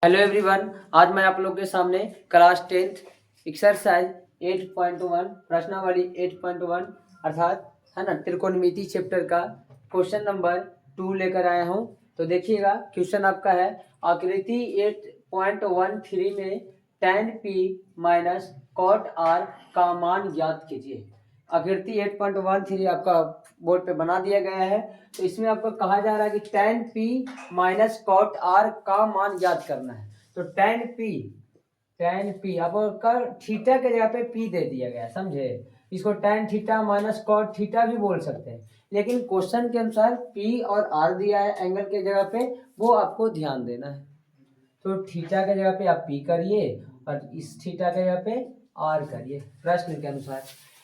Hello everyone, आज मैं आप लोग के सामने क्लास 10th एक्सरसाइज 8.1 प्रश्नावली 8.1 अर्थात है ना त्रिकोणमिति चैप्टर का क्वेश्चन नंबर 2 लेकर आया हूं। तो देखिएगा, क्वेश्चन आपका है आकृति 8.13 में tan p minus cot r का मान ज्ञात कीजिए। आकृति 8.13 आपका बोर्ड पे बना दिया गया है। तो इसमें आपको कहा जा रहा है कि tan p minus cot r का मान ज्ञात करना है। तो tan p आपका थीटा के जगह पे p दे दिया गया, समझे। इसको tan theta minus cot theta भी बोल सकते हैं, लेकिन क्वेश्चन के अनुसार p और r दिया है एंगल के जगह पे, वो आपको ध्यान देना है। तो थीटा के जगह पे आप p करिए और इस थीटा के जगह पे r करिए। प्रश्न के अनुसार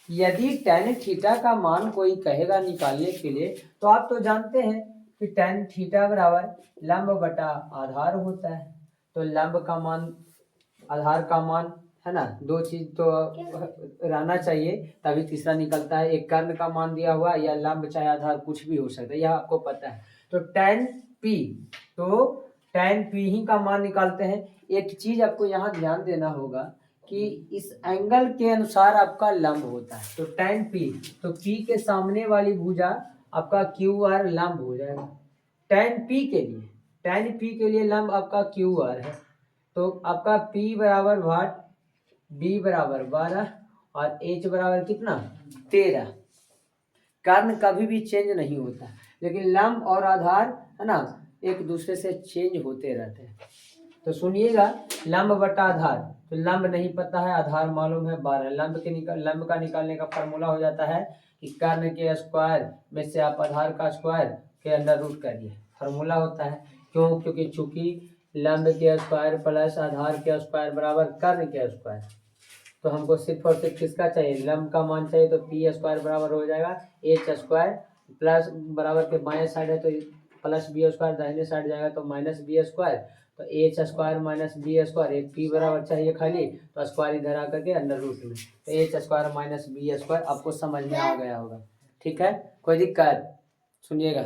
यदि tan थीटा का मान कोई कहेगा निकालने के लिए, तो आप तो जानते हैं कि tan थीटा बराबर लंब बटा आधार होता है। तो लंब का मान आधार का मान है ना, दो चीज तो रहना चाहिए तभी तीसरा निकलता है। एक कर्ण का मान दिया हुआ या लंब चाहे आधार कुछ भी हो सकता है, यह आपको पता है। तो tan p ही का मान निकालते हैं। एक चीज आपको यहाँ ध्यान देना होगा कि इस एंगल के अनुसार आपका लंब होता है। तो tan p, तो p के सामने वाली भुजा आपका QR लंब हो जाएगा। tan p के लिए लंब आपका QR है। तो आपका p बराबर वाट, b बराबर 12 और h बराबर कितना 13। कर्ण कभी भी चेंज नहीं होता, लेकिन लंब और आधार है ना एक दूसरे से चेंज होते रहते हैं। तो सुनिएगा, लंब बटा आधार, तो लंब नहीं पता है, आधार मालूम है 12। लंब का निकालने का फॉर्मूला हो जाता है कि कर्ण के स्क्वायर में से आप आधार का स्क्वायर के अंडर रूट करिए, फॉर्मूला होता है। क्यों? क्योंकि चूंकि लंब के स्क्वायर प्लस आधार के स्क्वायर बराबर कर्ण के स्क्वायर। तो हमको सिर्फ और सिर्फ किसका चाहिए? लंब का मान चाहिए। तो पी स्क्वायर बराबर हो जाएगा एच स्क्वायर, प्लस बराबर के बाएं साइड है तो प्लस बी स्क्वायर, दाहिने साइड जाएगा तो माइनस बी स्क्वायर। तो H square minus B square, एक पी बराबर चाहिए खाली, तो स्क्वायर इधर आकर के अंडर रूट में, तो H square minus B square आपको समझ में आ गया होगा। ठीक है, कोई दिक्कत? सुनिएगा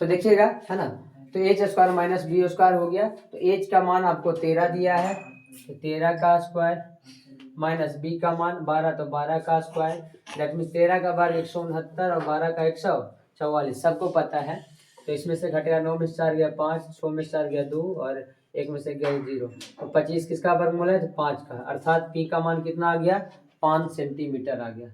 तो देखिएगा, है ना। तो H square minus B square हो गया। तो एच का मान आपको 13 दिया है, तो 13 का स्क्वायर माइनस बी का मान 12, तो 12 का स्क्वायर। दैट मीन 13 का बार 169 और 12 का 144, सबको पता है। तो इसमें से घटेगा 9 में से 4 गया 5, 6 में से 4 गया 2 और 1 में से गया 0। तो 25 किसका वर्गमूल है? तो 5 का, अर्थात पी का मान कितना आ गया? 5 सेंटीमीटर आ गया।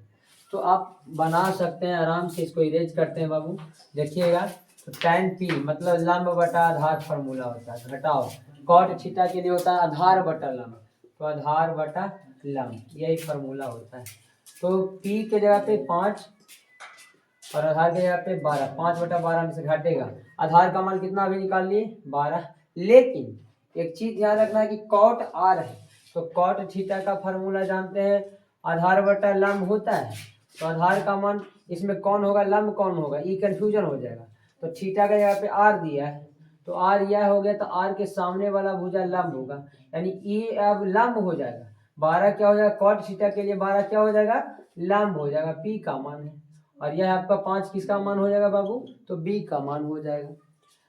तो आप बना सकते हैं आराम से, इसको इरेज करते हैं बाबू। देखिएगा, तो tan p मतलब लंब बटा आधार फॉर्मूला होता है, घटाओ cot थीटा के लिए होता है आधार बटा लंब, तो आधार बटा लंब, यही फॉर्मूला होता है। तो p के जगह पे 5 और आधार के जगह पे 12, 5 बटा 12 में से घटेगा। आधार का मान कितना अभी निकाल लिए? 12। लेकिन एक चीज ध्यान रखना है कि cot r है, तो cot थीटा का फॉर्मूला जानते हैं, आधार बटा लंब होता है। तो आधार का मान इसमें कौन होगा, लंब कौन होगा, ये कंफ्यूजन हो जाएगा। तो थीटा के जगह पे r दिया है, तो r यह हो गया, तो r के सामने वाला भुजा लंब होगा, यानी ये अब लंब हो जाएगा। 12 क्या हो जाएगा? cot थीटा के लिए 12 क्या हो जाएगा? लंब हो जाएगा, p का मान है। और यह आपका 5 किसका मान हो जाएगा बाबू? तो b का मान हो जाएगा।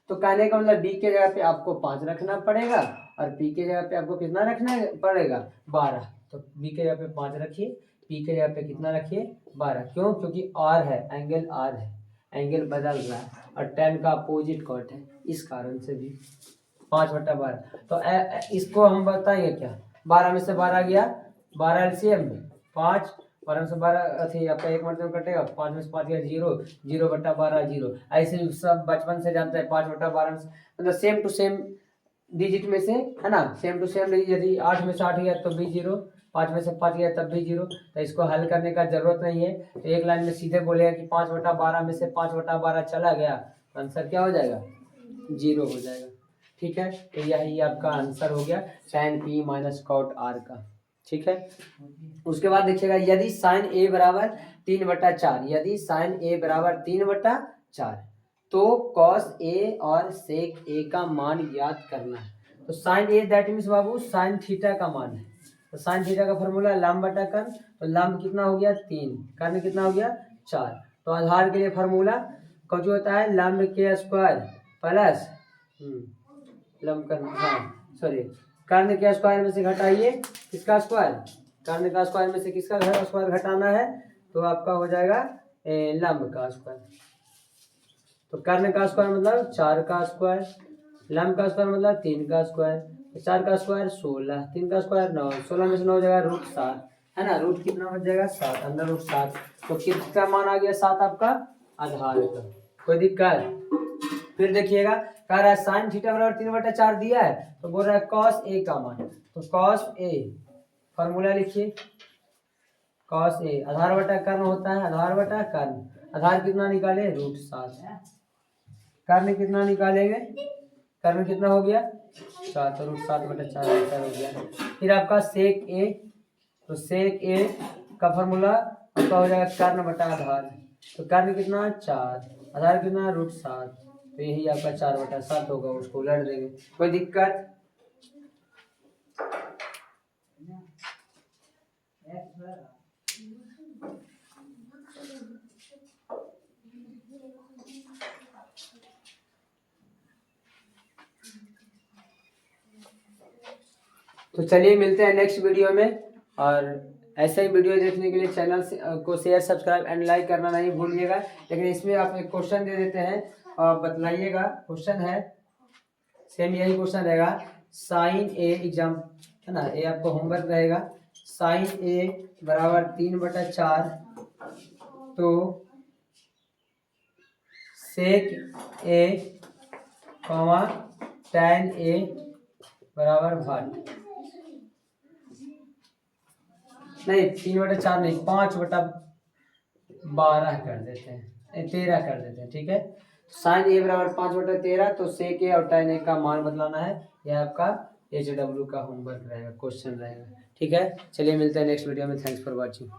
तो कहने का मतलब b के जगह पे आपको 5 रखना पड़ेगा और p के जगह पे आपको कितना रखना पड़ेगा? 12। तो b के जगह पे 5 रखिए, p के जगह पे कितना रखिए? 12। क्यों? क्योंकि r है, एंगल r है, एंगल बदल रहा है और tan का अपोजिट कॉट है, इस कारण से भी 5/12। तो इसको हम बताएंगे क्या? 12 में से 12 गया, 12 एलसीएम में 5, 12 में से 12 अथी आपका एक मतलब कटेगा, 5 में से 5 गया 0, 0/12 0। ऐसे सब बचपन से जानते हैं 5/12 में से, मतलब सेम टू सेम डिजिट में से, है ना, सेम टू सेम। यदि 8 में से 8 गया तो भी 0, 5 में से 5 गया तब भी 0। तो इसको हल करने का जरूरत नहीं है। तो एक लाइन में सीधे बोलेगा कि 5/12 में से 5/12 चला गया, तो आंसर क्या हो जाएगा? 0 हो जाएगा। ठीक है, तो यही आपका आंसर हो गया tan p minus cot r का। ठीक है, उसके बाद देखिएगा, यदि sin a बराबर 3/4, यदि sin a बराबर 3/4, तो cos a और sec a का मान ज्ञात करना है। तो sin a that means Babu sin theta का मान है। तो sin थीटा का फॉर्मूला लंब बटा कर्ण, तो लंब कितना हो गया? 3, कर्ण कितना हो गया? 4। तो आधार के लिए फॉर्मूला कौन होता है? लंब के स्क्वायर प्लस लंब कर्ण, हाँ सॉरी, कर्ण के स्क्वायर में से घटाइए किसका स्क्वायर, कर्ण का स्क्वायर में से किसका स्क्वायर घटाना है, तो आपका हो जाएगा लंब का स्क्वायर। तो कर्ण का स्क्वायर मतलब 4 का स्क्वायर, लंब का स्क्वायर मतलब 3 का स्क्वायर, 4 का स्क्वायर 16, 3 का स्क्वायर 9, 16 में से 9 हो जाएगा √7, है ना, रूट कितना हो जाएगा 7, अंदर √7। तो किसका मान आ गया 7 आपका आधार का। कोई दिक्कत? फिर देखिएगा, कह रहा है साइन थीटा बराबर 3/4 दिया है, तो बोल रहा है कॉस ए का मान, तो कॉस ए फॉर्मूला लिखिए, कॉस ए आधार बटा कर्ण होता है, आधार बटा कर्ण, आधार कितना निकाले √7, कर्ण कितना निकालेंगे, कर्ण कितना हो गया 4, तो √7/4 हो गया। फिर आपका सेक ए, तो सेक ए का फॉर्मूला आपका हो जाएगा कर्ण बटा आधार, तो कर्ण कितना 4, आधार कितना √7, तो यही आपका 4/7 होगा, उसको उलट देंगे। कोई दिक्कत? तो चलिए मिलते हैं नेक्स्ट वीडियो में, और ऐसे ही वीडियो देखने के लिए चैनल को शेयर सब्सक्राइब एंड लाइक करना नहीं भूलिएगा। लेकिन इसमें आप एक क्वेश्चन दे देते हैं और बतलाइएगा, क्वेश्चन है सेम यही क्वेश्चन रहेगा, साइन ए एग्जाम है ना, ये आपको होमवर्क रहेगा, साइन ए बराबर 3/4, तो सेक ए कॉमा tan ए बराबर भाट, नहीं 3/4 नहीं 5/12 कर देते हैं, 13 कर देते हैं, ठीक है। साइन ए बराबर 5/13, तो सेक ए और tan ए का मान बदलाना है, यह आपका HW का होमवर्क रहेगा, क्वेश्चन रहेगा, ठीक है। चलिए मिलते हैं नेक्स्ट वीडियो में, थैंक्स फॉर वॉचिंग।